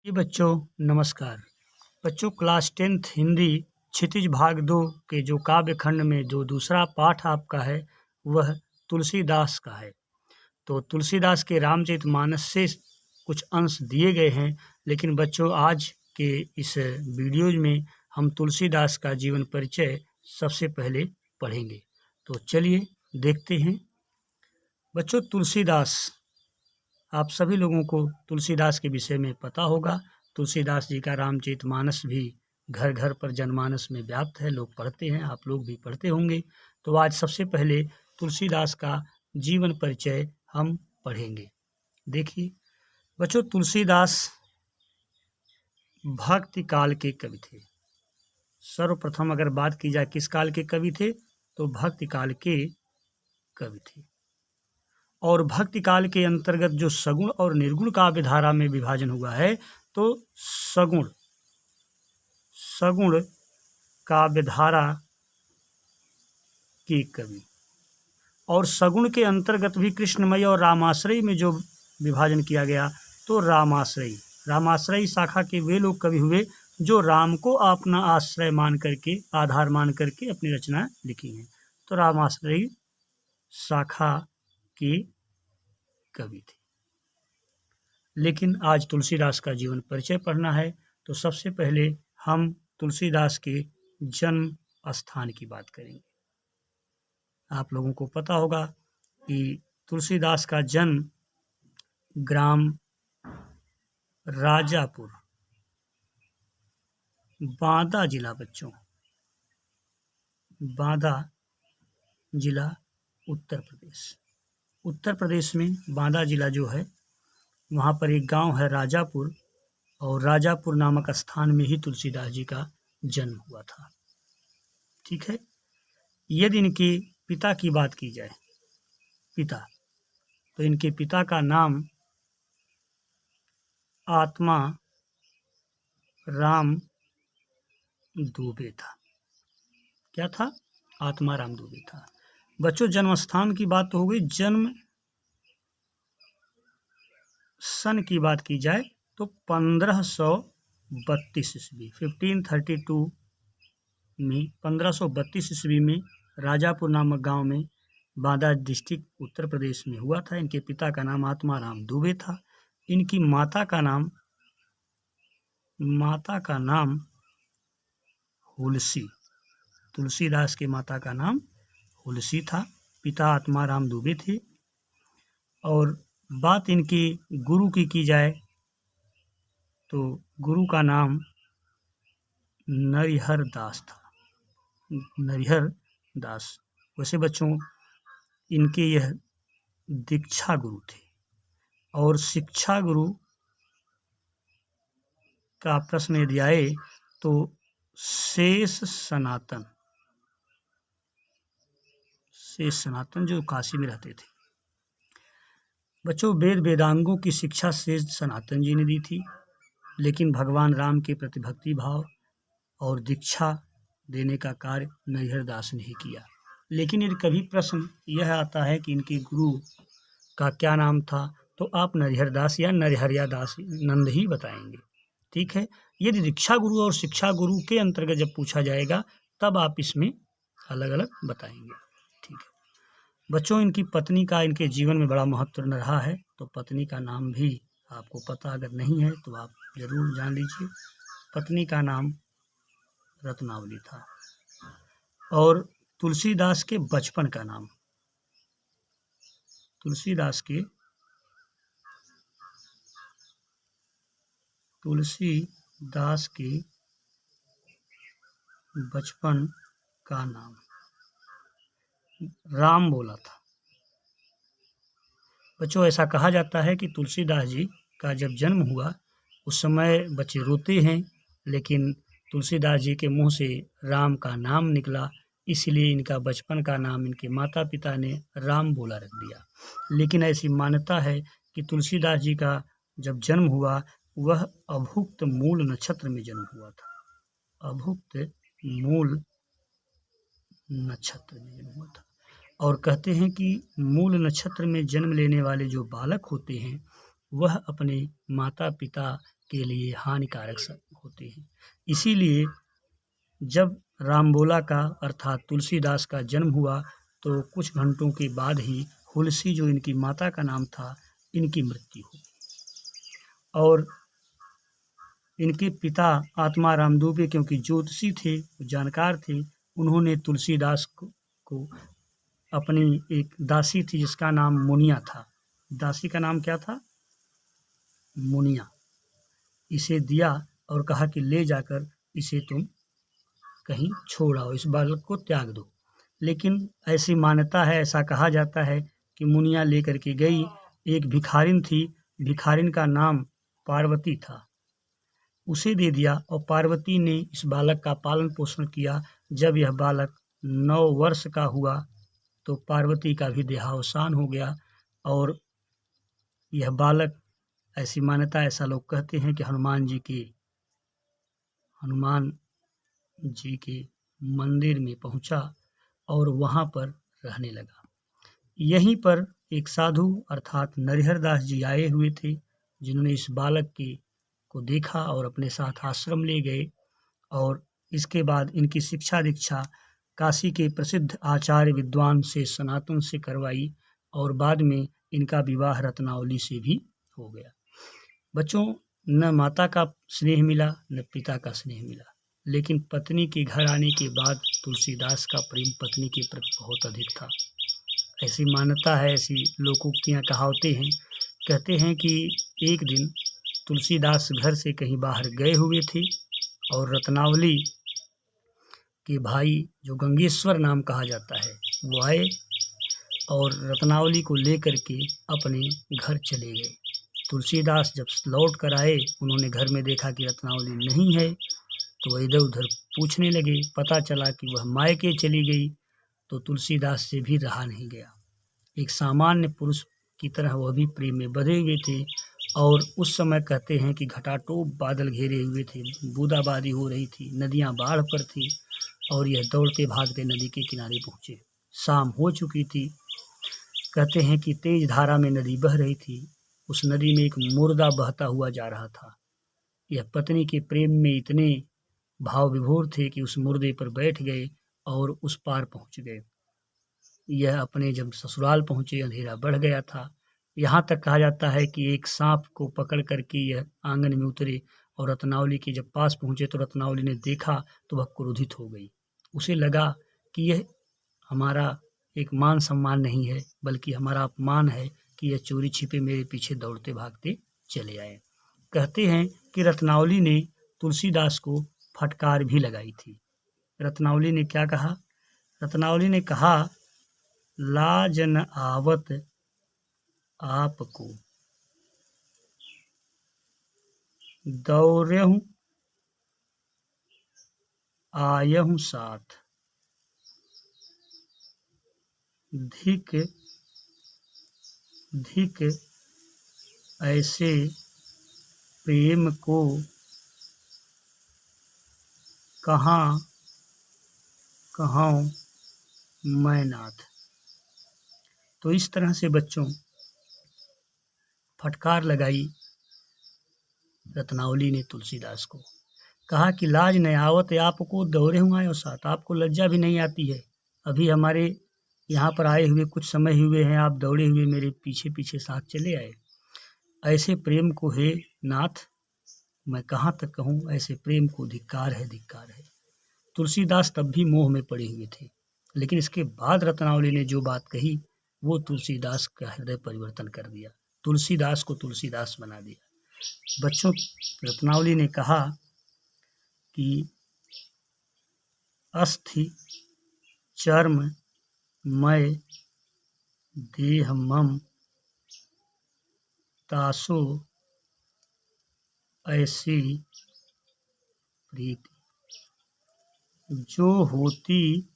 जी बच्चों, नमस्कार। बच्चों, क्लास 10th हिंदी क्षितिज भाग 2 के जो काव्य खंड में जो दूसरा पाठ आपका है वह तुलसीदास का है। तो तुलसीदास के रामचरितमानस से कुछ अंश दिए गए हैं, लेकिन बच्चों आज के इस वीडियो में हम तुलसीदास का जीवन परिचय सबसे पहले पढ़ेंगे। तो चलिए देखते हैं। बच्चों, तुलसीदास, आप सभी लोगों को तुलसीदास के विषय में पता होगा। तुलसीदास जी का रामचरितमानस भी घर घर पर जनमानस में व्याप्त है, लोग पढ़ते हैं, आप लोग भी पढ़ते होंगे। तो आज सबसे पहले तुलसीदास का जीवन परिचय हम पढ़ेंगे। देखिए बच्चों, तुलसीदास भक्ति काल के कवि थे। सर्वप्रथम अगर बात की जाए किस काल के कवि थे, तो भक्ति काल के कवि थे। और भक्ति काल के अंतर्गत जो सगुण और निर्गुण काव्य धारा में विभाजन हुआ है, तो सगुण काव्य धारा के कवि, और सगुण के अंतर्गत भी कृष्णमय और रामाश्रयी में जो विभाजन किया गया, तो रामाश्रयी शाखा के वे लोग कवि हुए जो राम को अपना आश्रय मान करके, आधार मान करके अपनी रचना लिखी हैं। तो रामाश्रयी शाखा के कवि थे। लेकिन आज तुलसीदास का जीवन परिचय पढ़ना है, तो सबसे पहले हम तुलसीदास के जन्म स्थान की बात करेंगे। आप लोगों को पता होगा कि तुलसीदास का जन्म ग्राम राजापुर, बांदा जिला, बच्चों बांदा जिला उत्तर प्रदेश में बांदा जिला जो है, वहाँ पर एक गांव है राजापुर, और राजापुर नामक स्थान में ही तुलसीदास जी का जन्म हुआ था। ठीक है। यदि इनके पिता की बात की जाए, तो इनके पिता का नाम आत्मा राम दुबे था। क्या था? आत्मा राम दुबे था। बच्चों, जन्म स्थान की बात तो हो गई। जन्म सन की बात की जाए तो 1532 ईस्वी 1532 में 1532 ईस्वी में राजापुर नामक गांव में, बांदा डिस्ट्रिक्ट उत्तर प्रदेश में हुआ था। इनके पिता का नाम आत्मा राम दुबे था। इनकी माता का नाम हुलसी, तुलसीदास की माता का नाम हुलसी था। पिता आत्मा राम दुबे थे। और बात इनके गुरु की जाए तो गुरु का नाम नरिहर दास था। नरिहर दास। वैसे बच्चों, इनके यह दीक्षा गुरु थे। और शिक्षा गुरु का प्रश्न यदि आए तो शेष सनातन जो काशी में रहते थे। बच्चों, वेद वेदांगों की शिक्षा शेष सनातन जी ने दी थी, लेकिन भगवान राम के प्रति भक्ति भाव और दीक्षा देने का कार्य नरिहर दास ने ही किया। लेकिन यदि कभी प्रश्न यह आता है कि इनके गुरु का क्या नाम था, तो आप नरिहर दास या नरहरिया दास नंद ही बताएंगे। ठीक है। यदि दीक्षा गुरु और शिक्षा गुरु के अंतर्गत जब पूछा जाएगा, तब आप इसमें अलग अलग बताएंगे। ठीक है। बच्चों, इनकी पत्नी का इनके जीवन में बड़ा महत्व रहा है। तो पत्नी का नाम भी आपको पता अगर नहीं है तो आप जरूर जान लीजिए। पत्नी का नाम रत्नावली था। और तुलसीदास के बचपन का नाम, तुलसीदास के बचपन का नाम राम बोला था। बच्चों, ऐसा कहा जाता है कि तुलसीदास जी का जब जन्म हुआ उस समय बच्चे रोते हैं, लेकिन तुलसीदास जी के मुंह से राम का नाम निकला, इसलिए इनका बचपन का नाम इनके माता पिता ने राम बोला रख दिया। लेकिन ऐसी मान्यता है कि तुलसीदास जी का जब जन्म हुआ वह अभुक्त मूल नक्षत्र में जन्म हुआ था। अभुक्त मूल नक्षत्र में जन्म हुआ था। और कहते हैं कि मूल नक्षत्र में जन्म लेने वाले जो बालक होते हैं, वह अपने माता पिता के लिए हानिकारक होते हैं। इसीलिए जब रामबोला का अर्थात तुलसीदास का जन्म हुआ तो कुछ घंटों के बाद ही हुलसी जो इनकी माता का नाम था, इनकी मृत्यु हो गई। और इनके पिता आत्मा राम दुबे क्योंकि ज्योतिषी थे, जानकार थे, उन्होंने तुलसीदास को अपनी एक दासी थी जिसका नाम मुनिया था, दासी का नाम क्या था? मुनिया, इसे दिया और कहा कि ले जाकर इसे तुम कहीं छोड़ आओ, इस बालक को त्याग दो। लेकिन ऐसी मान्यता है, ऐसा कहा जाता है कि मुनिया लेकर के गई। एक भिखारिन थी, भिखारिन का नाम पार्वती था, उसे दे दिया और पार्वती ने इस बालक का पालन पोषण किया। जब यह बालक 9 वर्ष का हुआ तो पार्वती का भी देहावसान हो गया और यह बालक, ऐसी मान्यता, ऐसा लोग कहते हैं कि हनुमान जी के मंदिर में पहुंचा और वहां पर रहने लगा। यहीं पर एक साधु अर्थात नरिहर दास जी आए हुए थे, जिन्होंने इस बालक को देखा और अपने साथ आश्रम ले गए और इसके बाद इनकी शिक्षा दीक्षा काशी के प्रसिद्ध आचार्य विद्वान से सनातन से करवाई और बाद में इनका विवाह रत्नावली से भी हो गया। बच्चों, न माता का स्नेह मिला न पिता का स्नेह मिला, लेकिन पत्नी के घर आने के बाद तुलसीदास का प्रेम पत्नी के प्रति बहुत अधिक था। ऐसी मान्यता है, ऐसी लोकोक्तियाँ कहावतें हैं। कहते हैं कि एक दिन तुलसीदास घर से कहीं बाहर गए हुए थे और रत्नावली के भाई जो गंगेश्वर नाम कहा जाता है वो आए और रत्नावली को लेकर के अपने घर चले गए। तुलसीदास जब लौट कर आए, उन्होंने घर में देखा कि रत्नावली नहीं है, तो वह इधर उधर पूछने लगे। पता चला कि वह मायके चली गई। तो तुलसीदास से भी रहा नहीं गया। एक सामान्य पुरुष की तरह वह भी प्रेम में बंधे हुए थे और उस समय कहते हैं कि घटाटोप बादल घेरे हुए थे, बूंदाबांदी हो रही थी, नदियां बाढ़ पर थी और यह दौड़ते भागते नदी के किनारे पहुंचे। शाम हो चुकी थी। कहते हैं कि तेज धारा में नदी बह रही थी। उस नदी में एक मुर्दा बहता हुआ जा रहा था। यह पत्नी के प्रेम में इतने भाव विभोर थे कि उस मुर्दे पर बैठ गए और उस पार पहुंच गए। यह अपने जब ससुराल पहुंचे, अंधेरा बढ़ गया था। यहाँ तक कहा जाता है कि एक सांप को पकड़ करके यह आंगन में उतरे और रत्नावली के जब पास पहुंचे तो रत्नावली ने देखा तो वह क्रोधित हो गई। उसे लगा कि यह हमारा एक मान सम्मान नहीं है, बल्कि हमारा अपमान है कि यह चोरी छिपे मेरे पीछे दौड़ते भागते चले आए। कहते हैं कि रत्नावली ने तुलसीदास को फटकार भी लगाई थी। रत्नावली ने क्या कहा? रत्नावली ने कहा, लाज न आवत आपको, दौड़हूं आयहूं साथ, धिक धिक ऐसे प्रेम को कहाँ कहूँ मैं नाथ। तो इस तरह से बच्चों फटकार लगाई रत्नावली ने तुलसीदास को। कहा कि लाज न आवत आपको, दौड़े हुए आयो साथ, आपको लज्जा भी नहीं आती है। अभी हमारे यहाँ पर आए हुए कुछ समय हुए हैं, आप दौड़े हुए मेरे पीछे पीछे साथ चले आए। ऐसे प्रेम को हे नाथ मैं कहाँ तक कहूँ, ऐसे प्रेम को धिक्कार है, धिक्कार है। तुलसीदास तब भी मोह में पड़े हुए थे, लेकिन इसके बाद रत्नावली ने जो बात कही वो तुलसीदास का हृदय परिवर्तन कर दिया, तुलसीदास को तुलसीदास बना दिया। बच्चों, रत्नावली ने कहा कि अस्थि चर्म मय देह मम, तासो ऐसी प्रीति, जो होती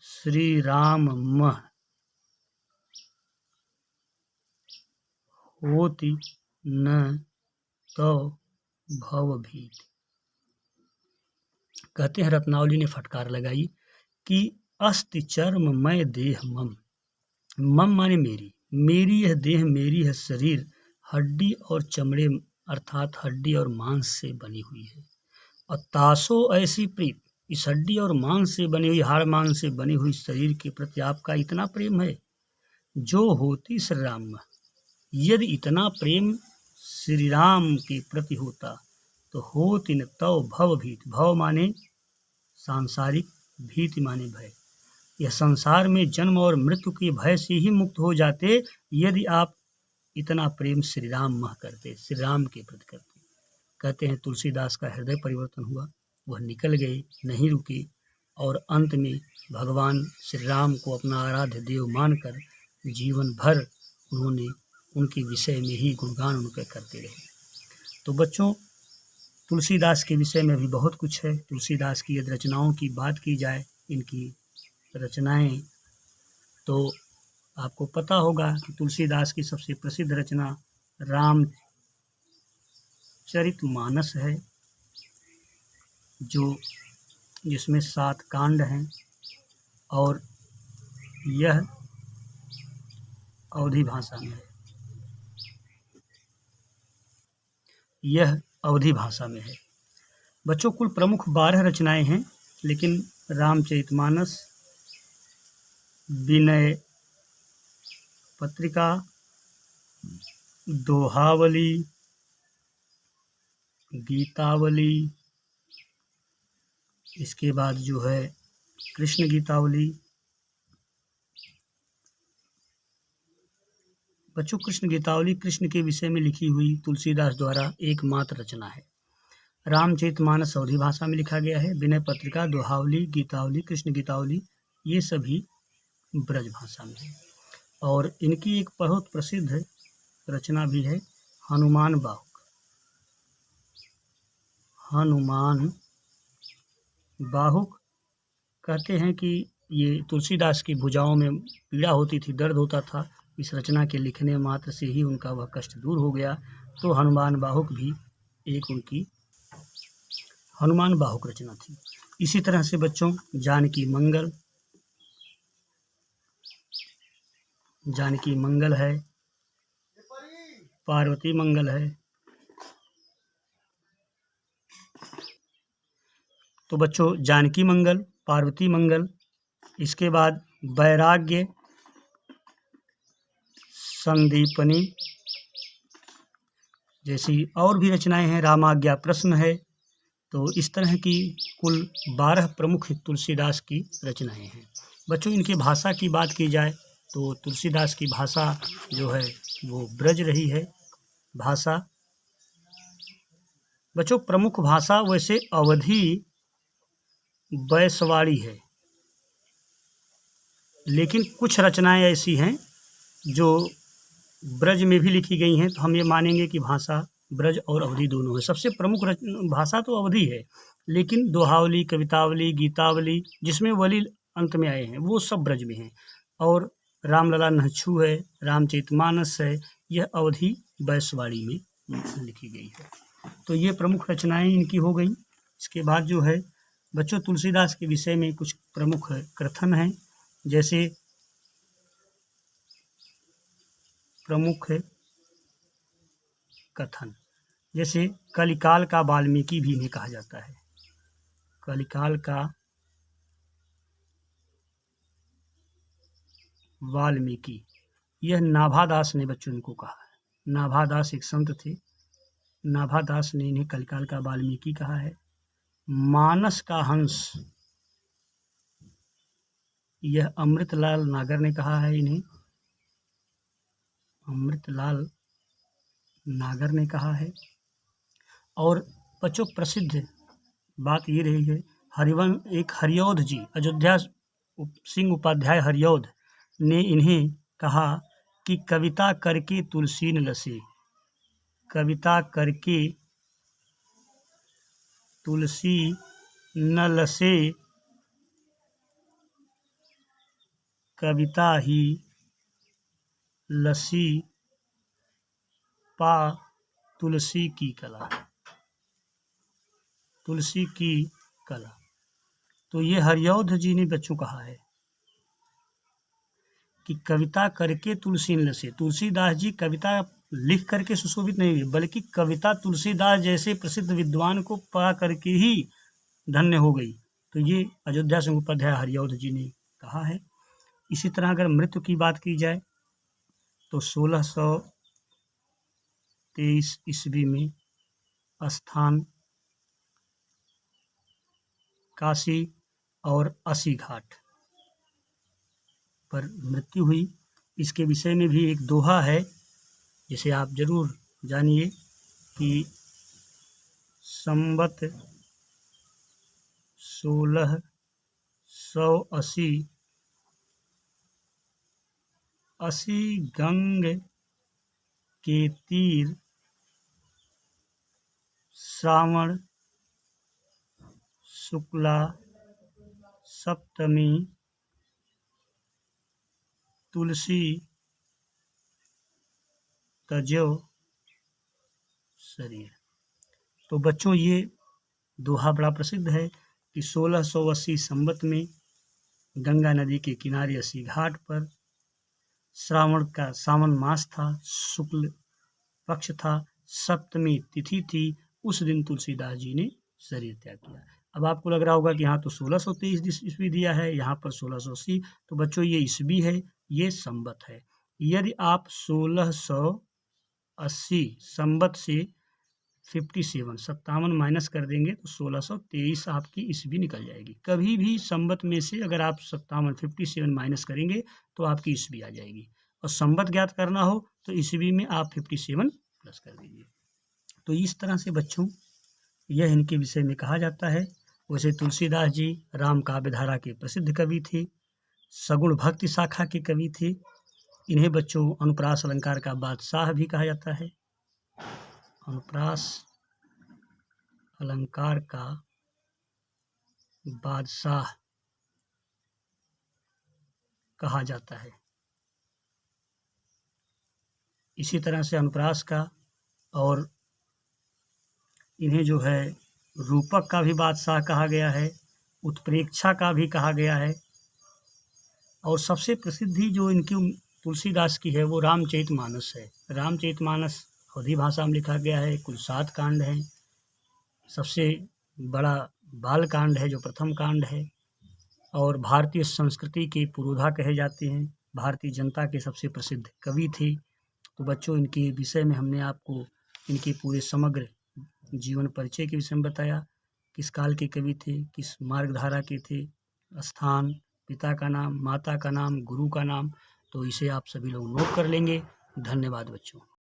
श्री राम मह, होती न तो भव भीति। कहते हैं रत्नावली ने फटकार लगाई कि अस्ति चर्म मय देह मम, मम माने मेरी, मेरी यह देह, मेरी है शरीर, हड्डी और चमड़े अर्थात हड्डी और मांस से बनी हुई है। और तासो ऐसी प्रीत, इस हड्डी और मांस से बनी हुई, हाड़ मांस से बनी हुई शरीर के प्रति आपका इतना प्रेम है जो होती श्री राम में। यदि इतना प्रेम श्री राम के प्रति होता तो होति न तव भव भीत, भव माने सांसारिक, भीति माने भय। यह संसार में जन्म और मृत्यु के भय से ही मुक्त हो जाते यदि आप इतना प्रेम श्री राम मह करते, श्री राम के प्रति करते। कहते हैं तुलसीदास का हृदय परिवर्तन हुआ, वह निकल गए, नहीं रुके और अंत में भगवान श्री राम को अपना आराध्य देव मानकर जीवन भर उन्होंने उनके विषय में ही गुणगान उनके करते रहे। तो बच्चों, तुलसीदास के विषय में भी बहुत कुछ है। तुलसीदास की यदि रचनाओं की बात की जाए, इनकी रचनाएं, तो आपको पता होगा कि तुलसीदास की सबसे प्रसिद्ध रचना रामचरितमानस है, जिसमें 7 कांड हैं और यह अवधी भाषा में है। बच्चों, कुल प्रमुख 12 रचनाएं हैं, लेकिन रामचरितमानस, विनय पत्रिका, दोहावली, गीतावली, इसके बाद जो है कृष्ण गीतावली। बच्चों, कृष्ण गीतावली कृष्ण के विषय में लिखी हुई तुलसीदास द्वारा एकमात्र रचना है। रामचरितमानस अवधी भाषा में लिखा गया है। विनय पत्रिका, दोहावली, गीतावली, कृष्ण गीतावली ये सभी ब्रज भाषा में है। और इनकी एक बहुत प्रसिद्ध रचना भी है, हनुमान बाहुक। हनुमान बाहुक कहते हैं कि ये तुलसीदास की भुजाओं में पीड़ा होती थी, दर्द होता था। इस रचना के लिखने मात्र से ही उनका वह कष्ट दूर हो गया। तो हनुमान बाहुक भी एक उनकी हनुमान बाहुक रचना थी। इसी तरह से बच्चों, जानकी मंगल है, पार्वती मंगल है। तो बच्चों, जानकी मंगल, पार्वती मंगल, इसके बाद वैराग्य संदीपनी जैसी और भी रचनाएं हैं, रामाज्ञा प्रश्न है। तो इस तरह की कुल 12 प्रमुख तुलसीदास की रचनाएं हैं। बच्चों, इनकी भाषा की बात की जाए तो तुलसीदास की भाषा जो है वो ब्रज रही है भाषा। बच्चों, प्रमुख भाषा वैसे अवधी बैसवाड़ी है, लेकिन कुछ रचनाएं ऐसी हैं जो ब्रज में भी लिखी गई हैं, तो हम ये मानेंगे कि भाषा ब्रज और अवधी दोनों है। सबसे प्रमुख भाषा तो अवधी है, लेकिन दोहावली, कवितावली, गीतावली, जिसमें वली अंत में आए हैं, वो सब ब्रज में हैं। और रामलला नहछू है, रामचरितमानस है, यह अवधी बैसवाड़ी में लिखी गई है। तो ये प्रमुख रचनाएं इनकी हो गई। इसके बाद जो है बच्चों, तुलसीदास के विषय में कुछ प्रमुख कथन हैं, जैसे कलिकाल का वाल्मीकि भी इन्हें कहा जाता है। कलिकाल का वाल्मीकि, यह नाभादास ने बच्चों इनको कहा है। नाभादास एक संत थे, नाभादास ने इन्हें कलिकाल का वाल्मीकि कहा है। मानस का हंस, यह अमृतलाल नागर ने कहा है इन्हें, अमृतलाल नागर ने कहा है। और बच्चों, प्रसिद्ध बात ये रही है, एक हरिऔध जी, अयोध्या सिंह उपाध्याय हरिऔध ने इन्हें कहा कि कविता करके तुलसी न लसे, कविता करके तुलसी न लसे, कविता ही लसी पा तुलसी की कला, तुलसी की कला। तो ये हरिऔध जी ने बच्चों कहा है कि कविता करके तुलसी न लसे। तुलसीदास जी कविता लिख करके सुशोभित नहीं हुई, बल्कि कविता तुलसीदास जैसे प्रसिद्ध विद्वान को पा करके ही धन्य हो गई। तो ये अयोध्या सिंह उपाध्याय हरिऔध जी ने कहा है। इसी तरह अगर मृत्यु की बात की जाए तो 1623 ईस्वी में स्थान काशी और अस्सी घाट पर मृत्यु हुई। इसके विषय में भी एक दोहा है जिसे आप जरूर जानिए कि संवत 1680 अस्सी गंग के तीर श्रावण शुक्ला सप्तमी तुलसी तजो शरीर। तो बच्चों ये दोहा बड़ा प्रसिद्ध है कि 1680 संवत में गंगा नदी के किनारे अस्सी घाट पर सावन मास था, शुक्ल पक्ष था, सप्तमी तिथि थी, उस दिन तुलसीदास जी ने शरीर त्याग किया। अब आपको लग रहा होगा कि यहाँ तो 1623 ईस्वी दिया है, यहाँ पर 1680। तो बच्चों ये ईस्वी है, ये संवत है। यदि आप 1680 संवत से 57 माइनस कर देंगे तो 1623 आपकी ईस्वी निकल जाएगी। कभी भी संवत में से अगर आप 57 माइनस करेंगे तो आपकी ईस्वी आ जाएगी। और संवत ज्ञात करना हो तो ईस्वी में आप 57 प्लस कर दीजिए। तो इस तरह से बच्चों यह इनके विषय में कहा जाता है। वैसे तुलसीदास जी राम काव्य धारा के प्रसिद्ध कवि थे, सगुण भक्ति शाखा के कवि थे। इन्हें बच्चों अनुप्रास अलंकार का बादशाह भी कहा जाता है। अनुप्रास अलंकार का बादशाह कहा जाता है। इसी तरह से अनुप्रास का और इन्हें जो है रूपक का भी बादशाह कहा गया है, उत्प्रेक्षा का भी कहा गया है। और सबसे प्रसिद्धि जो इनकी तुलसीदास की है वो रामचरितमानस है। रामचरितमानस अवधी भाषा में लिखा गया है, कुल 7 कांड हैं। सबसे बड़ा बाल कांड है जो प्रथम कांड है, और भारतीय संस्कृति के पुरोधा कहे जाते हैं। भारतीय जनता के सबसे प्रसिद्ध कवि थे। तो बच्चों इनके विषय में हमने आपको इनके पूरे समग्र जीवन परिचय के विषय में बताया, किस काल के कवि थे, किस मार्गधारा के थे, स्थान, पिता का नाम, माता का नाम, गुरु का नाम। तो इसे आप सभी लोग नोट कर लेंगे। धन्यवाद बच्चों।